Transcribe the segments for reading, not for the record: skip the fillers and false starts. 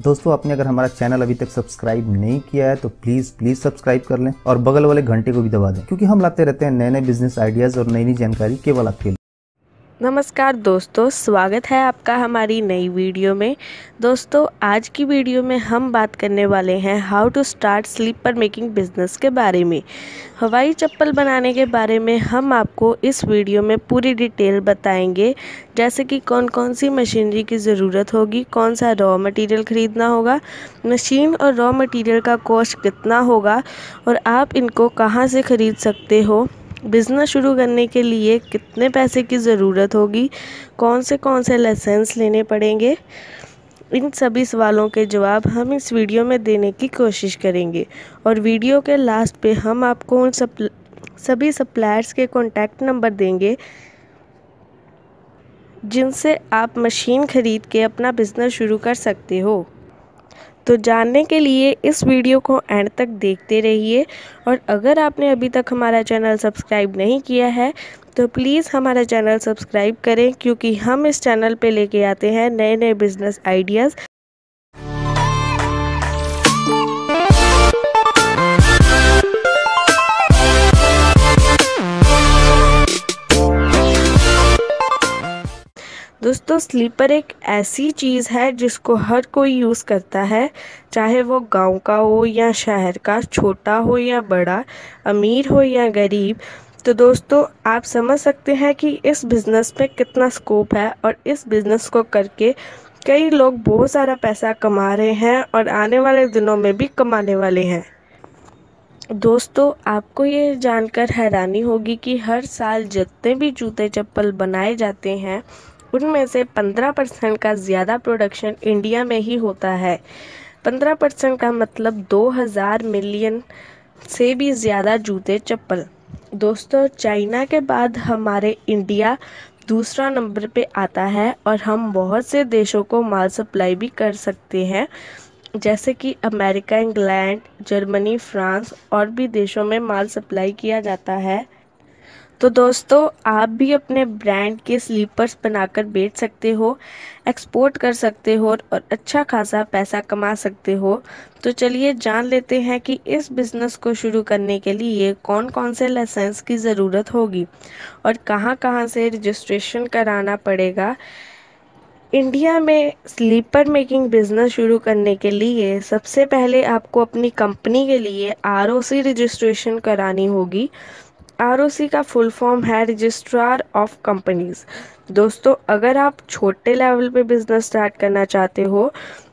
दोस्तों आपने अगर हमारा चैनल अभी तक सब्सक्राइब नहीं किया है तो प्लीज सब्सक्राइब कर लें और बगल वाले घंटे को भी दबा दें, क्योंकि हम लाते रहते हैं नए नए बिजनेस आइडियाज और नई नई जानकारी केवल आपके लिए। नमस्कार दोस्तों, स्वागत है आपका हमारी नई वीडियो में। दोस्तों आज की वीडियो में हम बात करने वाले हैं how to start slipper making business के बारे में। हवाई चप्पल बनाने के बारे में हम आपको इस वीडियो में पूरी डिटेल बताएंगे, जैसे कि कौन कौन सी मशीनरी की ज़रूरत होगी, कौन सा रॉ मटेरियल ख़रीदना होगा, मशीन और रॉ मटेरियल का कॉस्ट कितना होगा और आप इनको कहाँ से ख़रीद सकते हो, बिज़नेस शुरू करने के लिए कितने पैसे की ज़रूरत होगी, कौन से लाइसेंस लेने पड़ेंगे। इन सभी सवालों के जवाब हम इस वीडियो में देने की कोशिश करेंगे और वीडियो के लास्ट पे हम आपको उन सभी सप्लायर्स के कॉन्टैक्ट नंबर देंगे जिनसे आप मशीन ख़रीद के अपना बिज़नेस शुरू कर सकते हो। तो जानने के लिए इस वीडियो को एंड तक देखते रहिए और अगर आपने अभी तक हमारा चैनल सब्सक्राइब नहीं किया है तो प्लीज़ हमारा चैनल सब्सक्राइब करें, क्योंकि हम इस चैनल पे लेके आते हैं नए नए बिजनेस आइडियाज़। दोस्तों स्लीपर एक ऐसी चीज़ है जिसको हर कोई यूज़ करता है, चाहे वो गांव का हो या शहर का, छोटा हो या बड़ा, अमीर हो या गरीब। तो दोस्तों आप समझ सकते हैं कि इस बिज़नेस में कितना स्कोप है और इस बिज़नेस को करके कई लोग बहुत सारा पैसा कमा रहे हैं और आने वाले दिनों में भी कमाने वाले हैं। दोस्तों आपको ये जानकर हैरानी होगी कि हर साल जितने भी जूते चप्पल बनाए जाते हैं उनमें से 15% का ज़्यादा प्रोडक्शन इंडिया में ही होता है। 15% का मतलब 2000 मिलियन से भी ज़्यादा जूते चप्पल। दोस्तों चाइना के बाद हमारे इंडिया दूसरा नंबर पे आता है और हम बहुत से देशों को माल सप्लाई भी कर सकते हैं, जैसे कि अमेरिका, इंग्लैंड, जर्मनी, फ्रांस और भी देशों में माल सप्लाई किया जाता है। तो दोस्तों आप भी अपने ब्रांड के स्लीपर्स बनाकर बेच सकते हो, एक्सपोर्ट कर सकते हो और अच्छा खासा पैसा कमा सकते हो। तो चलिए जान लेते हैं कि इस बिज़नेस को शुरू करने के लिए कौन कौन से लाइसेंस की ज़रूरत होगी और कहाँ कहाँ से रजिस्ट्रेशन कराना पड़ेगा। इंडिया में स्लीपर मेकिंग बिज़नेस शुरू करने के लिए सबसे पहले आपको अपनी कंपनी के लिए ROC रजिस्ट्रेशन करानी होगी। ROC का फुल फॉर्म है रजिस्ट्रार ऑफ कंपनीज़। दोस्तों अगर आप छोटे लेवल पे बिज़नेस स्टार्ट करना चाहते हो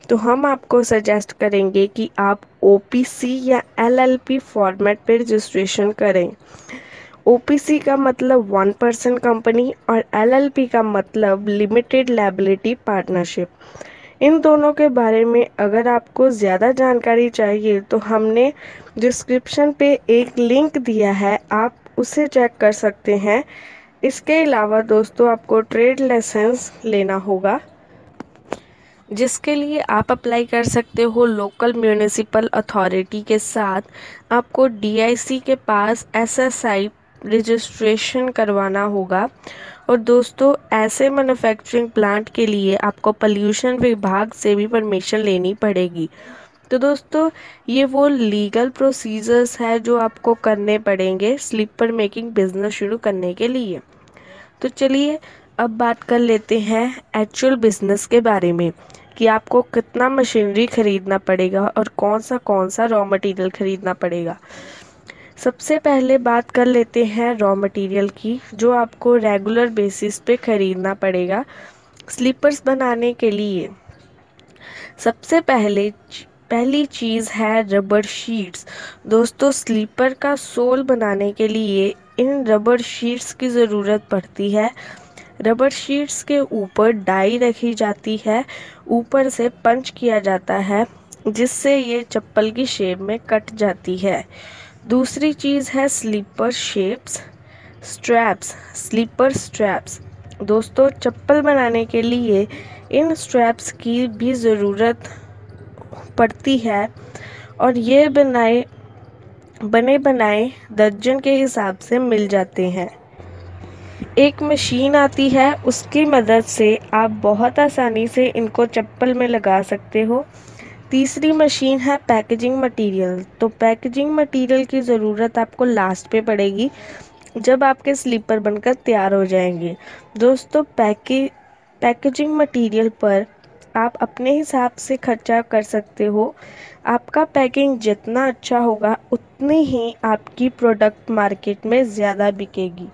तो हम आपको सजेस्ट करेंगे कि आप OPC या LLP फॉर्मेट पे रजिस्ट्रेशन करें। OPC का मतलब 1% कंपनी और LLP का मतलब लिमिटेड लायबिलिटी पार्टनरशिप। इन दोनों के बारे में अगर आपको ज़्यादा जानकारी चाहिए तो हमने डिस्क्रिप्शन पे एक लिंक दिया है, आप उसे चेक कर सकते हैं। इसके अलावा दोस्तों आपको ट्रेड लाइसेंस लेना होगा, जिसके लिए आप अप्लाई कर सकते हो लोकल म्यूनिसिपल अथॉरिटी के साथ। आपको DIC के पास SSI रजिस्ट्रेशन करवाना होगा और दोस्तों ऐसे मैन्युफैक्चरिंग प्लांट के लिए आपको पोल्यूशन विभाग से भी परमिशन लेनी पड़ेगी। तो दोस्तों ये वो लीगल प्रोसीजर्स है जो आपको करने पड़ेंगे स्लीपर मेकिंग बिजनेस शुरू करने के लिए। तो चलिए अब बात कर लेते हैं एक्चुअल बिजनेस के बारे में कि आपको कितना मशीनरी खरीदना पड़ेगा और कौन सा रॉ मटेरियल खरीदना पड़ेगा। सबसे पहले बात कर लेते हैं रॉ मटेरियल की, जो आपको रेगुलर बेसिस पे ख़रीदना पड़ेगा स्लीपर्स बनाने के लिए। सबसे पहली चीज़ है रबर शीट्स। दोस्तों स्लीपर का सोल बनाने के लिए इन रबर शीट्स की ज़रूरत पड़ती है। रबर शीट्स के ऊपर डाई रखी जाती है, ऊपर से पंच किया जाता है जिससे ये चप्पल की शेप में कट जाती है। दूसरी चीज़ है स्लीपर स्लीपर स्ट्रैप्स। दोस्तों चप्पल बनाने के लिए इन स्ट्रैप्स की भी ज़रूरत पड़ती है और ये बने बनाए दर्जन के हिसाब से मिल जाते हैं। एक मशीन आती है, उसकी मदद से आप बहुत आसानी से इनको चप्पल में लगा सकते हो। तीसरी मशीन है पैकेजिंग मटेरियल। तो पैकेजिंग मटेरियल की ज़रूरत आपको लास्ट पे पड़ेगी जब आपके स्लीपर बनकर तैयार हो जाएंगे। दोस्तों पैकेजिंग मटेरियल पर आप अपने हिसाब से खर्चा कर सकते हो। आपका पैकिंग जितना अच्छा होगा उतनी ही आपकी प्रोडक्ट मार्केट में ज़्यादा बिकेगी।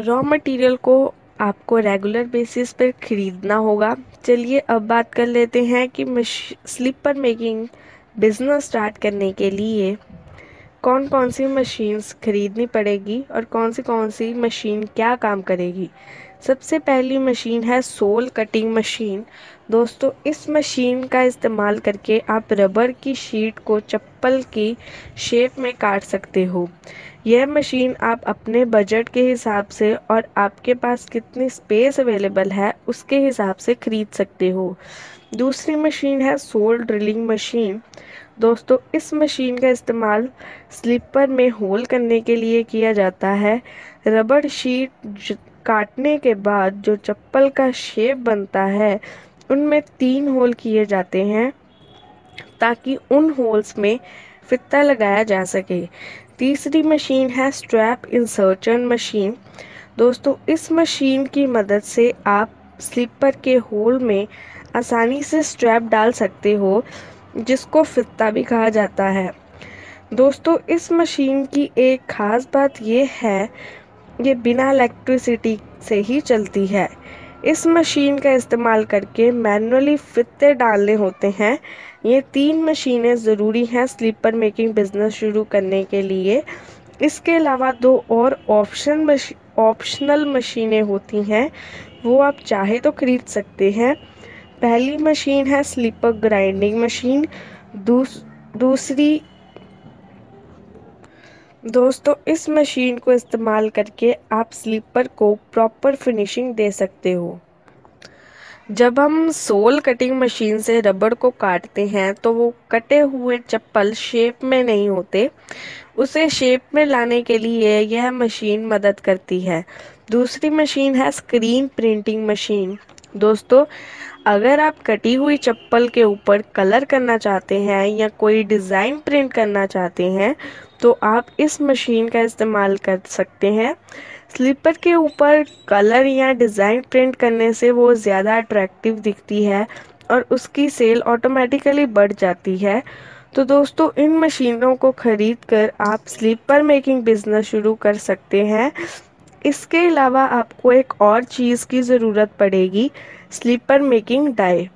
रॉ मटेरियल को आपको रेगुलर बेसिस पर ख़रीदना होगा। चलिए अब बात कर लेते हैं कि स्लीपर मेकिंग बिजनेस स्टार्ट करने के लिए कौन कौन सी मशीन्स खरीदनी पड़ेगी और कौन सी मशीन क्या काम करेगी। सबसे पहली मशीन है सोल कटिंग मशीन। दोस्तों इस मशीन का इस्तेमाल करके आप रबर की शीट को चप्पल की शेप में काट सकते हो। यह मशीन आप अपने बजट के हिसाब से और आपके पास कितनी स्पेस अवेलेबल है उसके हिसाब से खरीद सकते हो। दूसरी मशीन है सोल ड्रिलिंग मशीन। दोस्तों इस मशीन का इस्तेमाल स्लीपर में होल करने के लिए किया जाता है। रबर शीट काटने के बाद जो चप्पल का शेप बनता है उनमें 3 होल किए जाते हैं ताकि उन होल्स में फीता लगाया जा सके। तीसरी मशीन है स्ट्रैप इंसर्शन मशीन। दोस्तों इस मशीन की मदद से आप स्लीपर के होल में आसानी से स्ट्रैप डाल सकते हो जिसको फीता भी कहा जाता है। दोस्तों इस मशीन की एक ख़ास बात ये है ये बिना इलेक्ट्रिसिटी से ही चलती है। इस मशीन का इस्तेमाल करके मैनुअली फीते डालने होते हैं। ये 3 मशीनें ज़रूरी हैं स्लीपर मेकिंग बिजनेस शुरू करने के लिए। इसके अलावा 2 और ऑप्शनल मशीनें होती हैं, वो आप चाहे तो खरीद सकते हैं। पहली मशीन है स्लीपर ग्राइंडिंग मशीन। दूसरी दोस्तों इस मशीन को इस्तेमाल करके आप स्लीपर को प्रॉपर फिनिशिंग दे सकते हो। जब हम सोल कटिंग मशीन से रबड़ को काटते हैं तो वो कटे हुए चप्पल शेप में नहीं होते, उसे शेप में लाने के लिए यह मशीन मदद करती है। दूसरी मशीन है स्क्रीन प्रिंटिंग मशीन। दोस्तों अगर आप कटी हुई चप्पल के ऊपर कलर करना चाहते हैं या कोई डिज़ाइन प्रिंट करना चाहते हैं तो आप इस मशीन का इस्तेमाल कर सकते हैं। स्लीपर के ऊपर कलर या डिज़ाइन प्रिंट करने से वो ज़्यादा अट्रैक्टिव दिखती है और उसकी सेल ऑटोमेटिकली बढ़ जाती है। तो दोस्तों इन मशीनों को खरीद कर आप स्लीपर मेकिंग बिजनेस शुरू कर सकते हैं। इसके अलावा आपको एक और चीज़ की ज़रूरत पड़ेगी, स्लीपर मेकिंग डाई।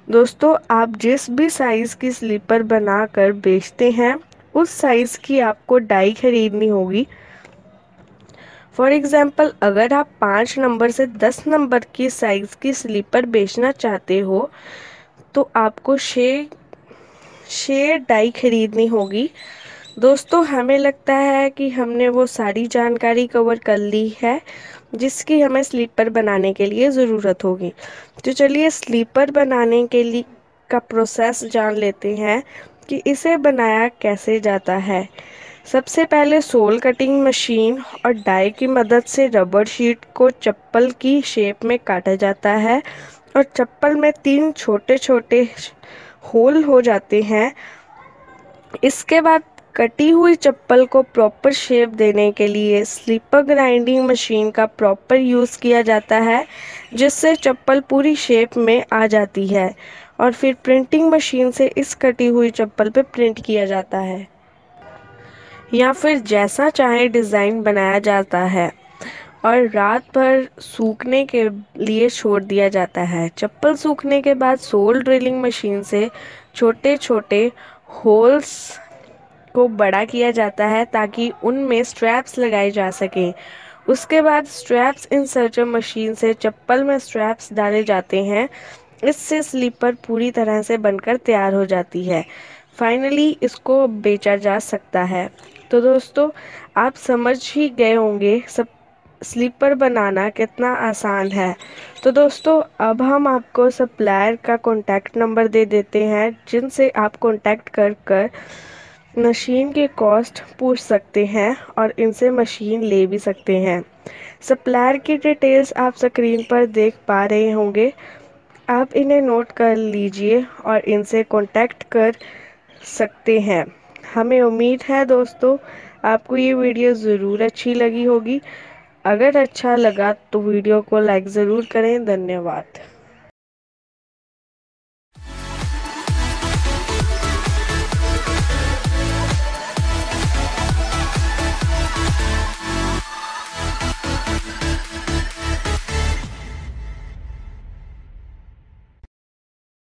दोस्तों आप जिस भी साइज़ की स्लीपर बनाकर बेचते हैं उस साइज़ की आपको डाई खरीदनी होगी। फॉर एग्ज़ाम्पल अगर आप 5 नंबर से 10 नंबर की साइज़ की स्लीपर बेचना चाहते हो तो आपको 6 डाई खरीदनी होगी। दोस्तों हमें लगता है कि हमने वो सारी जानकारी कवर कर ली है जिसकी हमें स्लीपर बनाने के लिए ज़रूरत होगी। तो चलिए स्लीपर बनाने के लिए का प्रोसेस जान लेते हैं कि इसे बनाया कैसे जाता है। सबसे पहले सोल कटिंग मशीन और डाई की मदद से रबर शीट को चप्पल की शेप में काटा जाता है और चप्पल में 3 छोटे छोटे होल हो जाते हैं। इसके बाद कटी हुई चप्पल को प्रॉपर शेप देने के लिए स्लीपर ग्राइंडिंग मशीन का प्रॉपर यूज़ किया जाता है जिससे चप्पल पूरी शेप में आ जाती है और फिर प्रिंटिंग मशीन से इस कटी हुई चप्पल पे प्रिंट किया जाता है या फिर जैसा चाहे डिज़ाइन बनाया जाता है और रात भर सूखने के लिए छोड़ दिया जाता है। चप्पल सूखने के बाद सोल ड्रिलिंग मशीन से छोटे छोटे होल्स को बड़ा किया जाता है ताकि उनमें स्ट्रैप्स लगाए जा सकें। उसके बाद स्ट्रैप्स इंसर्टर मशीन से चप्पल में स्ट्रैप्स डाले जाते हैं। इससे स्लीपर पूरी तरह से बनकर तैयार हो जाती है। फाइनली इसको बेचा जा सकता है। तो दोस्तों आप समझ ही गए होंगे सब स्लीपर बनाना कितना आसान है। तो दोस्तों अब हम आपको सप्लायर का कॉन्टैक्ट नंबर दे देते हैं जिनसे आप कॉन्टैक्ट कर मशीन के कॉस्ट पूछ सकते हैं और इनसे मशीन ले भी सकते हैं। सप्लायर की डिटेल्स आप स्क्रीन पर देख पा रहे होंगे। आप इन्हें नोट कर लीजिए और इनसे कांटेक्ट कर सकते हैं। हमें उम्मीद है दोस्तों आपको ये वीडियो ज़रूर अच्छी लगी होगी। अगर अच्छा लगा तो वीडियो को लाइक ज़रूर करें। धन्यवाद।